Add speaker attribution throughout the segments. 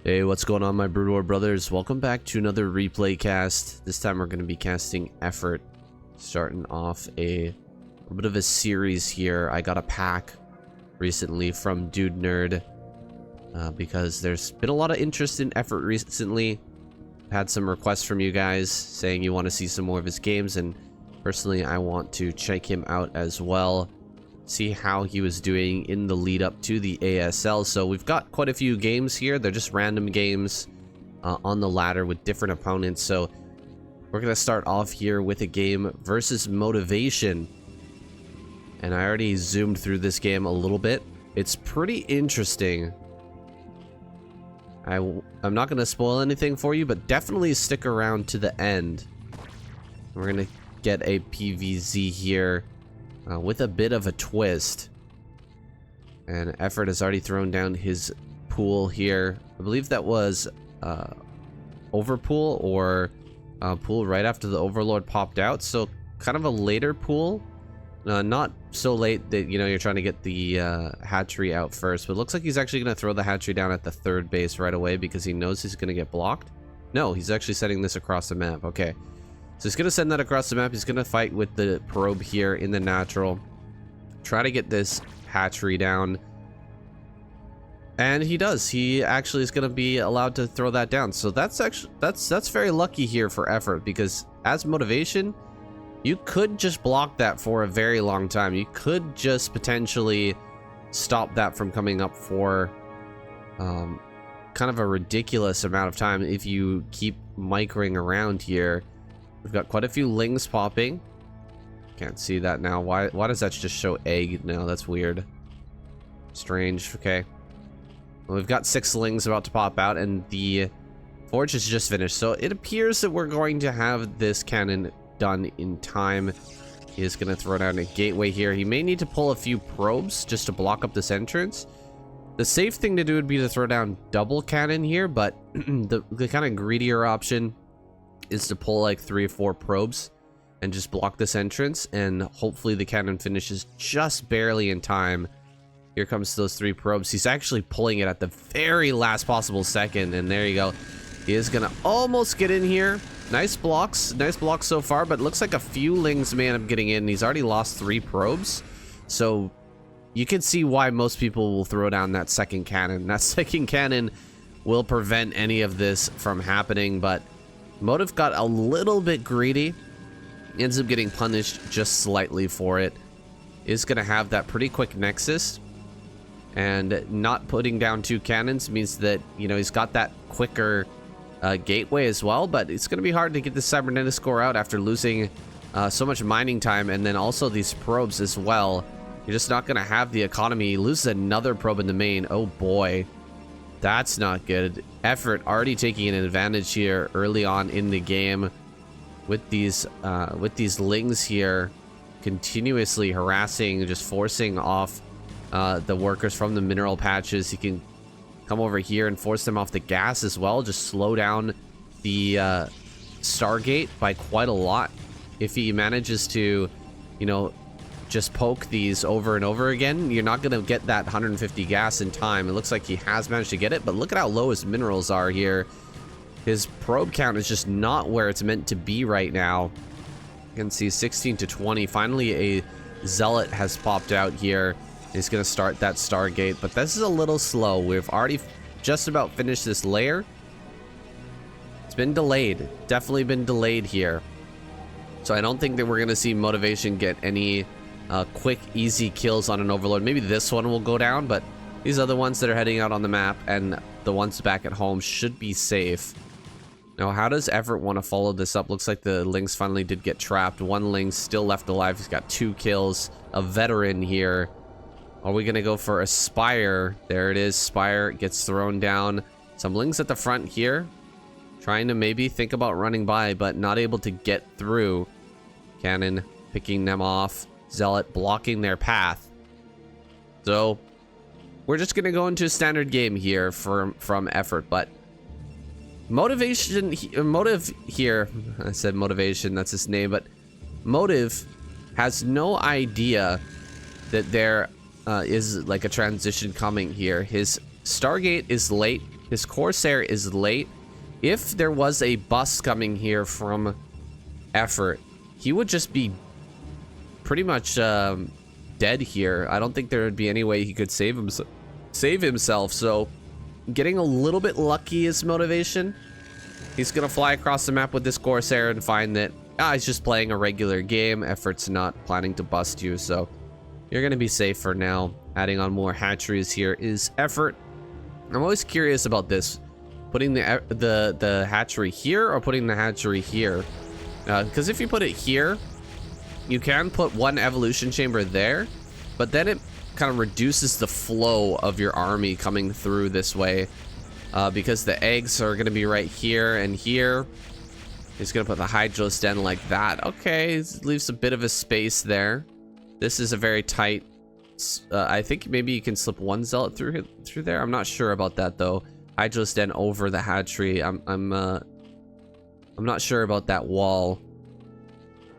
Speaker 1: Hey, what's going on, my Broodwar brothers? Welcome back to another replay cast. This time we're going to be casting Effort, starting off a bit of a series here. I got a pack recently from Dude Nerd because there's been a lot of interest in Effort recently. Had some requests from you guys saying you want to see some more of his games, and personally I want to check him out as well, see how he was doing in the lead up to the ASL. So we've got quite a few games here. They're just random games on the ladder with different opponents. So we're gonna start off here with a game versus Motivation, and I already zoomed through this game a little bit. It's pretty interesting. I'm not gonna spoil anything for you, but definitely stick around to the end. We're gonna get a PVZ here with a bit of a twist, and Effort has already thrown down his pool here. I believe that was overpool or pool right after the Overlord popped out, so kind of a later pool. Not so late that you're trying to get the hatchery out first, but it looks like he's actually going to throw the hatchery down at the third base right away because he knows he's going to get blocked. No, he's actually sending this across the map. Okay, so he's going to send that across the map. He's going to fight with the probe here in the natural, try to get this hatchery down, and he does. He actually is going to be allowed to throw that down. So that's actually that's very lucky here for Effort, because as Motivation, you could just block that for a very long time. You could just potentially stop that from coming up for kind of a ridiculous amount of time if you keep microing around here. We've got quite a few lings popping. Can't see that now. Why does that just show egg now? That's weird. Strange. Okay. Well, we've got 6 lings about to pop out, and the forge is just finished. So it appears that we're going to have this cannon done in time. He is going to throw down a gateway here. He may need to pull a few probes just to block up this entrance. The safe thing to do would be to throw down double cannon here, but the kind of greedier option is to pull like 3 or 4 probes and just block this entrance, and hopefully the cannon finishes just barely in time. Here comes those 3 probes. He's actually pulling it at the very last possible second, and there you go. He is gonna almost get in here. Nice blocks so far, but it looks like a few lings may end up getting in. He's already lost 3 probes, so you can see why most people will throw down that second cannon. That second cannon will prevent any of this from happening, but Motive got a little bit greedy. He ends up getting punished just slightly for it. Is gonna have that pretty quick nexus, and not putting down 2 cannons means that he's got that quicker gateway as well, but it's going to be hard to get the cybernetic score out after losing so much mining time, and then also these probes as well. You're just not going to have the economy. He loses another probe in the main. Oh boy, that's not good. Effort already taking an advantage here early on in the game with these lings here continuously harassing, just forcing off the workers from the mineral patches. He can come over here and force them off the gas as well. Just slow down the Stargate by quite a lot. If he manages to, just poke these over and over again, you're not going to get that 150 gas in time. It looks like he has managed to get it, but look at how low his minerals are here. His probe count is just not where it's meant to be right now. You can see 16 to 20. Finally, a Zealot has popped out here. He's going to start that Stargate, but this is a little slow. We've already just about finished this layer. It's been delayed. Definitely been delayed here. So I don't think that we're going to see Motivation get any quick, easy kills on an Overlord. Maybe this one will go down, but these other ones that are heading out on the map and the ones back at home should be safe. Now, how does Effort want to follow this up? Looks like the lings finally did get trapped. 1 ling still left alive. He's got 2 kills. A veteran here. Are we gonna go for a Spire? There it is. Spire gets thrown down. Some lings at the front here, trying to maybe think about running by, but not able to get through. Cannon picking them off. Zealot blocking their path. So we're just gonna go into a standard game here from Effort, but Motive here. I said Motivation, that's his name, but Motive has no idea that there is like a transition coming here. His Stargate is late. His Corsair is late. If there was a bust coming here from effort, he would just be pretty much dead here. I don't think there would be any way he could save himself. So getting a little bit lucky is motivation. He's gonna fly across the map with this Corsair and find that he's just playing a regular game. Effort's not planning to bust you, so you're gonna be safe for now. Adding on more hatcheries here is effort. I'm always curious about this, putting the hatchery here or putting the hatchery here, because if you put it here, you can put one evolution chamber there, but then it kind of reduces the flow of your army coming through this way, because the eggs are going to be right here and here. He's going to put the Hydralis den like that. Okay, leaves a bit of a space there. This is a very tight, I think maybe you can slip one zealot through there. I'm not sure about that though. Hydralis den over the hatchery. I'm not sure about that wall.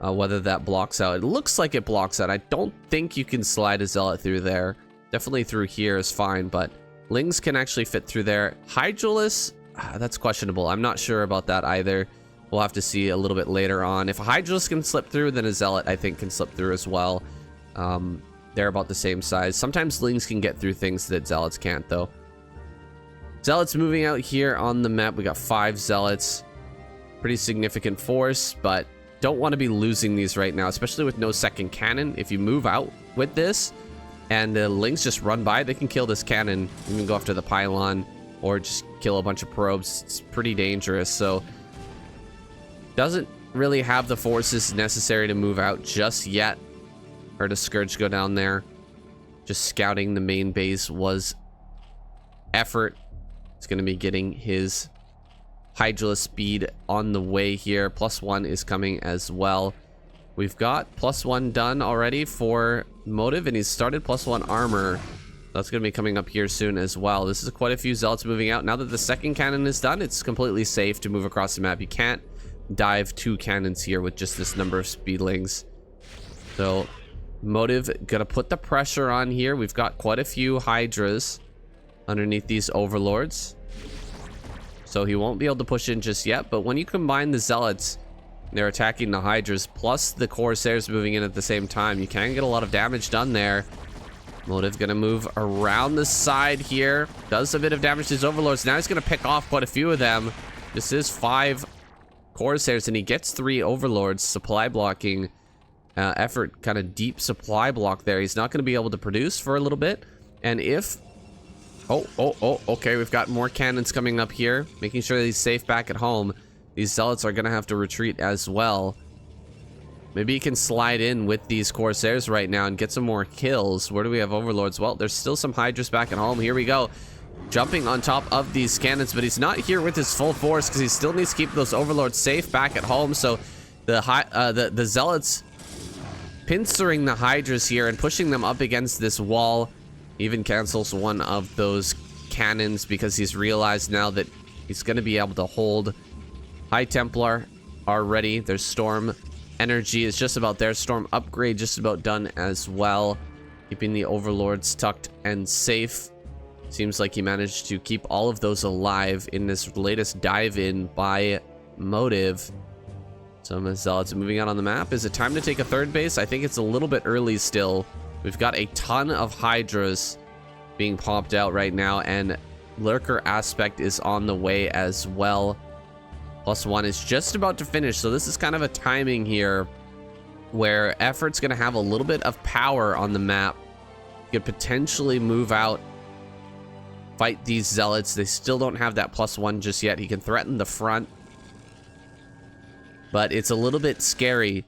Speaker 1: Whether that blocks out. It looks like it blocks out. I don't think you can slide a zealot through there. Definitely through here is fine, but Lings can actually fit through there. Hydralis, that's questionable. I'm not sure about that either. We'll have to see a little bit later on. If a Hydralis can slip through, then a zealot I think can slip through as well. They're about the same size. Sometimes Lings can get through things that zealots can't though. Zealots moving out here on the map. We got 5 zealots. Pretty significant force, but don't want to be losing these right now, especially with no second cannon. If you move out with this and the Lings just run by, they can kill this cannon. You can go after the pylon or just kill a bunch of probes. It's pretty dangerous. So doesn't really have the forces necessary to move out just yet. Heard a Scourge go down there. Just scouting the main base was effort. It's going to be getting his Hydralis speed on the way here. +1 is coming as well. We've got +1 done already for Motive, and he's started +1 armor. That's going to be coming up here soon as well. This is quite a few zealots moving out. Now that the second cannon is done, it's completely safe to move across the map. You can't dive 2 cannons here with just this number of speedlings. So Motive gonna put the pressure on here. We've got quite a few Hydras underneath these overlords, so he won't be able to push in just yet. But when you combine the zealots, they're attacking the Hydras plus the Corsairs moving in at the same time, you can get a lot of damage done there. Motive gonna move around the side here, does a bit of damage to his overlords. Now he's gonna pick off quite a few of them. This is 5 Corsairs and he gets 3 overlords. Supply blocking effort, kind of deep supply block there. He's not going to be able to produce for a little bit. And if okay, we've got more cannons coming up here, making sure that he's safe back at home. These zealots are going to have to retreat as well. Maybe he can slide in with these Corsairs right now and get some more kills. Where do we have overlords? Well, there's still some Hydras back at home. Here we go, jumping on top of these cannons, but he's not here with his full force because he still needs to keep those overlords safe back at home. So the zealots pincering the Hydras here and pushing them up against this wall. Even cancels one of those cannons because he's realized now that he's going to be able to hold. High Templar are ready. Their Storm energy is just about there. Storm upgrade just about done as well. Keeping the overlords tucked and safe. Seems like he managed to keep all of those alive in this latest dive in by Motive. Some zealots moving out on the map. Is it time to take a third base? I think it's a little bit early still. We've got a ton of Hydras being popped out right now, and Lurker aspect is on the way as well. +1 is just about to finish, so this is kind of a timing here where effort's going to have a little bit of power on the map. You could potentially move out, fight these zealots. They still don't have that +1 just yet. He can threaten the front, but it's a little bit scary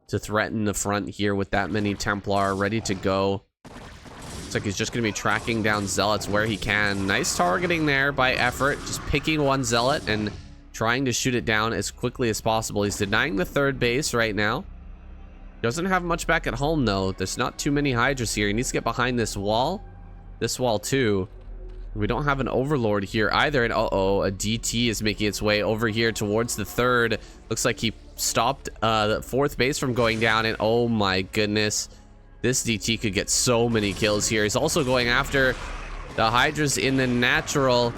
Speaker 1: to threaten the front here with that many Templar ready to go. Looks like he's just going to be tracking down zealots where he can. Nice targeting there by effort, just picking one zealot and trying to shoot it down as quickly as possible. He's denying the third base right now. Doesn't have much back at home though. There's not too many Hydras here. He needs to get behind this wall too. We don't have an overlord here either, and a DT is making its way over here towards the third. Looks like he stopped the fourth base from going down, and oh my goodness, this DT could get so many kills here. He's also going after the Hydras in the natural.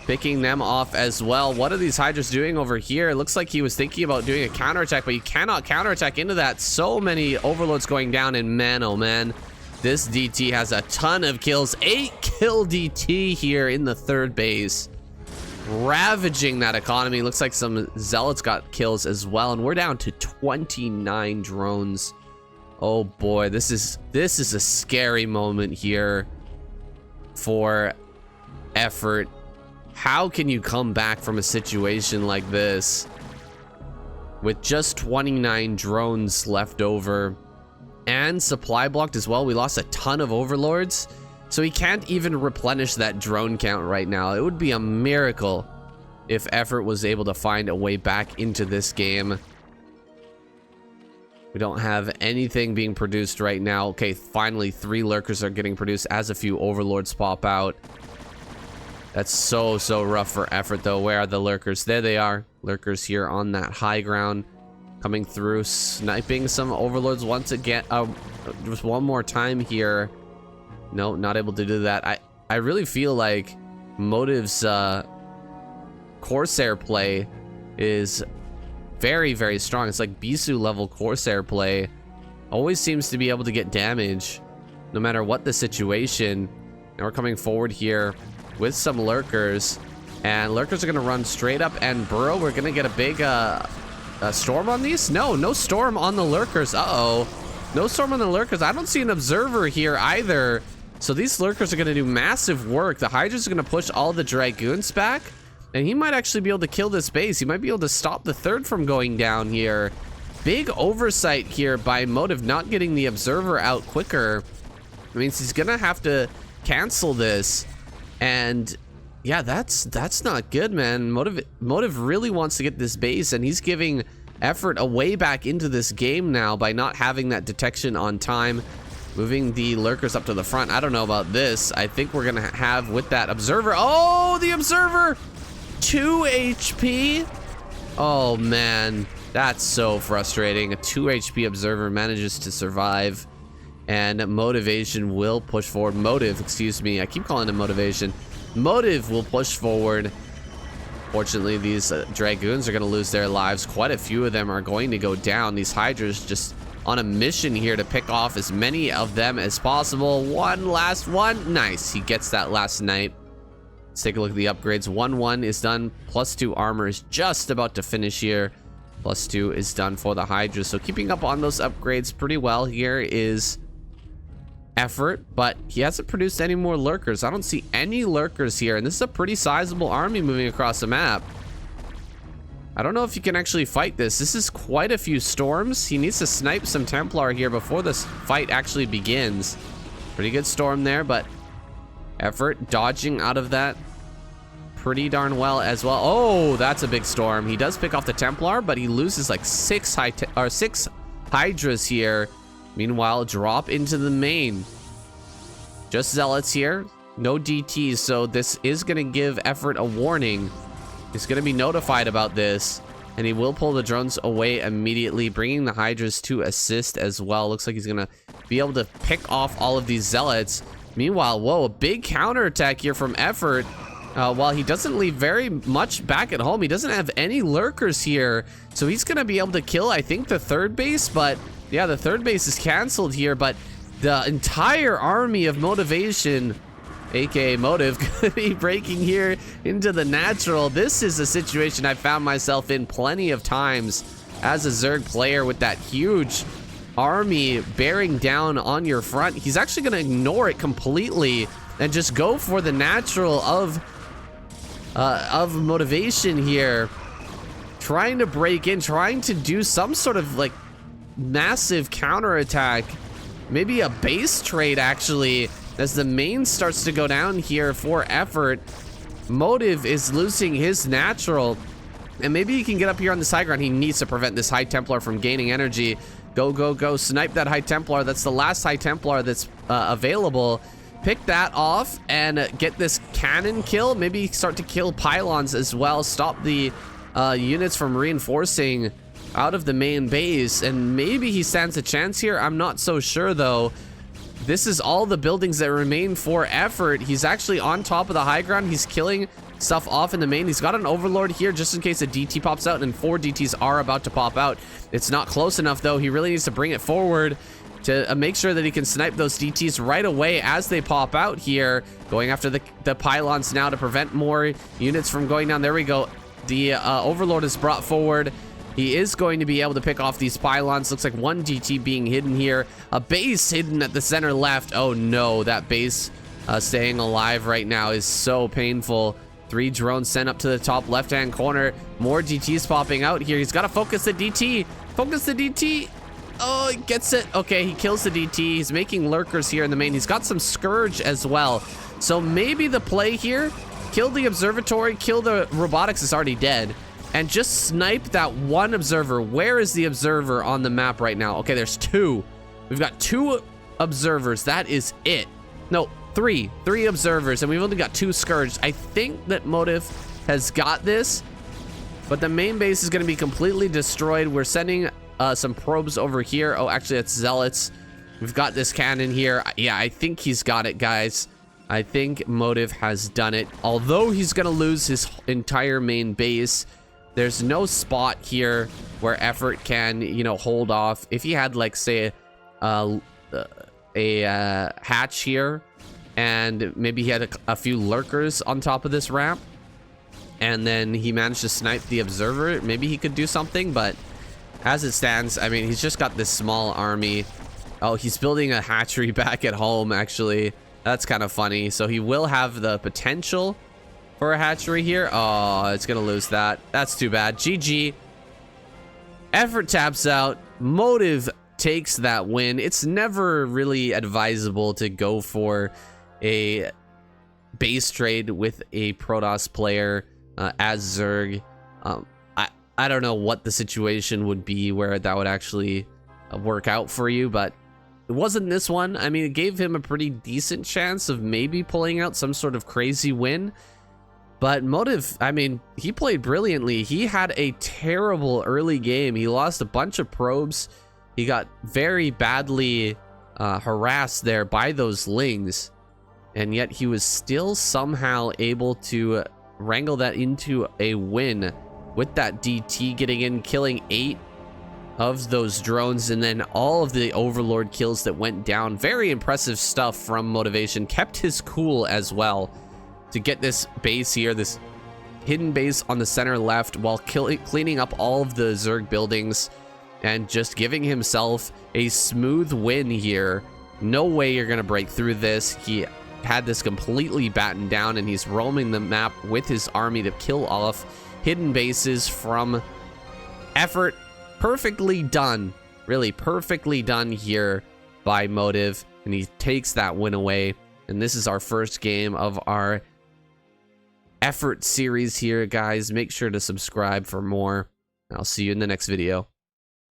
Speaker 1: picking them off as well. What are these Hydras doing over here? It looks like he was thinking about doing a counterattack, but you cannot counterattack into that. So many Overlords going down, and man, oh man, this DT has a ton of kills. 8 kill DT here in the third base, ravaging that economy. Looks like some Zealots got kills as well, and we're down to 29 drones. Oh boy, this is a scary moment here for Effort. How can you come back from a situation like this with just 29 drones left over and supply blocked as well? We lost a ton of Overlords, so he can't even replenish that drone count right now. It would be a miracle if Effort was able to find a way back into this game. We don't have anything being produced right now. Okay, finally 3 Lurkers are getting produced as a few Overlords pop out. That's so rough for Effort though. Where are the Lurkers? There they are. Lurkers here on that high ground, coming through, sniping some Overlords once again. Just one more time here. No, not able to do that. I really feel like Motive's Corsair play is very strong. It's like Bisu level Corsair play. Always seems to be able to get damage no matter what the situation. And we're coming forward here with some Lurkers, and Lurkers are gonna run straight up and burrow. We're gonna get a big storm on these. No storm on the Lurkers. No storm on the Lurkers. I don't see an observer here either, so these Lurkers are gonna do massive work. The Hydras are gonna push all the Dragoons back, and he might actually be able to kill this base. He might be able to stop the third from going down here. Big oversight here by Motive, not getting the observer out quicker. It means he's gonna have to cancel this. And yeah, that's not good, man. Motive really wants to get this base, and he's giving Effort a way back into this game now by not having that detection on time. Moving the Lurkers up to the front. I don't know about this. I think we're gonna have with that observer. Oh, the observer! 2 HP. Oh man, that's so frustrating. A 2 HP observer manages to survive, and Motivation will push forward. Motive, excuse me, I keep calling it Motivation. Motive will push forward. Fortunately, these Dragoons are going to lose their lives. Quite a few of them are going to go down. These Hydras just on a mission here to pick off as many of them as possible. One last one. Nice, he gets that last snipe. Let's take a look at the upgrades. 1-1 is done. +2 armor is just about to finish here. +2 is done for the Hydra. So keeping up on those upgrades pretty well. Here is Effort, but he hasn't produced any more Lurkers. I don't see any Lurkers here, and this is a pretty sizable army moving across the map. I don't know if you can actually fight this. This is quite a few storms. He needs to snipe some Templar here before this fight actually begins. Pretty good storm there, but Effort dodging out of that pretty darn well as well. Oh, that's a big storm. He does pick off the Templar, but he loses like 6 Hydras here. Meanwhile, drop into the main. Just Zealots here. No DTs, so this is going to give Effort a warning. He's going to be notified about this, and he will pull the drones away immediately, bringing the Hydras to assist as well. Looks like he's going to be able to pick off all of these Zealots. Meanwhile, whoa, a big counterattack here from Effort. While he doesn't leave very much back at home, he doesn't have any Lurkers here, so he's going to be able to kill, I think, the third base, but yeah, the third base is canceled here, but the entire army of Motivation, aka Motive, could be breaking here into the natural. This is a situation I found myself in plenty of times as a Zerg player, with that huge army bearing down on your front. He's actually going to ignore it completely and just go for the natural of Motivation here, trying to break in, trying to do some sort of like massive counterattack, maybe a base trade actually, as the main starts to go down here for Effort. Motive is losing his natural, and maybe he can get up here on this high ground. He needs to prevent this High Templar from gaining energy. Go, snipe that High Templar. That's the last High Templar that's available. Pick that off and get this cannon kill. Maybe start to kill pylons as well. Stop the units from reinforcing out of the main base, and maybe he stands a chance here. I'm not so sure though. This is all the buildings that remain for Effort. He's actually on top of the high ground. He's killing stuff off in the main. He's got an Overlord here just in case a DT pops out, and 4 DTs are about to pop out. It's not close enough, though. He really needs to bring it forward to make sure that he can snipe those DTs right away as they pop out here. Going after the pylons now to prevent more units from going down. There we go. The Overlord is brought forward. He is going to be able to pick off these pylons. Looks like 1 DT being hidden here. A base hidden at the center left. Oh no, that base staying alive right now is so painful. 3 drones sent up to the top left-hand corner. More DTs popping out here. He's got to focus the DT. Focus the DT. Oh, he gets it. Okay, he kills the DT. He's making lurkers here in the main. He's got some Scourge as well. So maybe the play here, kill the observatory, kill the robotics is already dead, and just snipe that 1 observer. Where is the observer on the map right now? Okay, there's 2. We've got 2 observers. That is it. No, 3 observers, and we've only got 2 Scourge. I think that Motive has got this, but the main base is going to be completely destroyed. We're sending some probes over here. Oh, actually, it's Zealots. We've got this cannon here. Yeah, I think he's got it, guys. I think Motive has done it. Although he's going to lose his entire main base, there's no spot here where Effort can, you know, hold off. If he had, like, say, a hatch here, and maybe he had a few lurkers on top of this ramp, and then he managed to snipe the observer, maybe he could do something. But as it stands, I mean, he's just got this small army. Oh, he's building a hatchery back at home, actually. That's kind of funny. So he will have the potential for a hatchery here. Oh, it's gonna lose that. That's too bad. GG. Effort taps out. Motive takes that win. It's never really advisable to go for a base trade with a Protoss player as Zerg. I don't know what the situation would be where that would actually work out for you, but it wasn't this one. I mean, it gave him a pretty decent chance of maybe pulling out some sort of crazy win. But Motive, I mean, he played brilliantly. He had a terrible early game. He lost a bunch of probes. He got very badly harassed there by those Lings. And yet he was still somehow able to wrangle that into a win with that DT getting in, killing 8 of those drones, and then all of the Overlord kills that went down. Very impressive stuff from Motivation. Kept his cool as well to get this base here, this hidden base on the center left, while cleaning up all of the Zerg buildings and just giving himself a smooth win here. No way you're gonna break through this. He had this completely battened down, and he's roaming the map with his army to kill off hidden bases from Effort. Perfectly done, really perfectly done here by Motive, and he takes that win away. And this is our first game of our Effort series here, guys. Make sure to subscribe for more. I'll see you in the next video.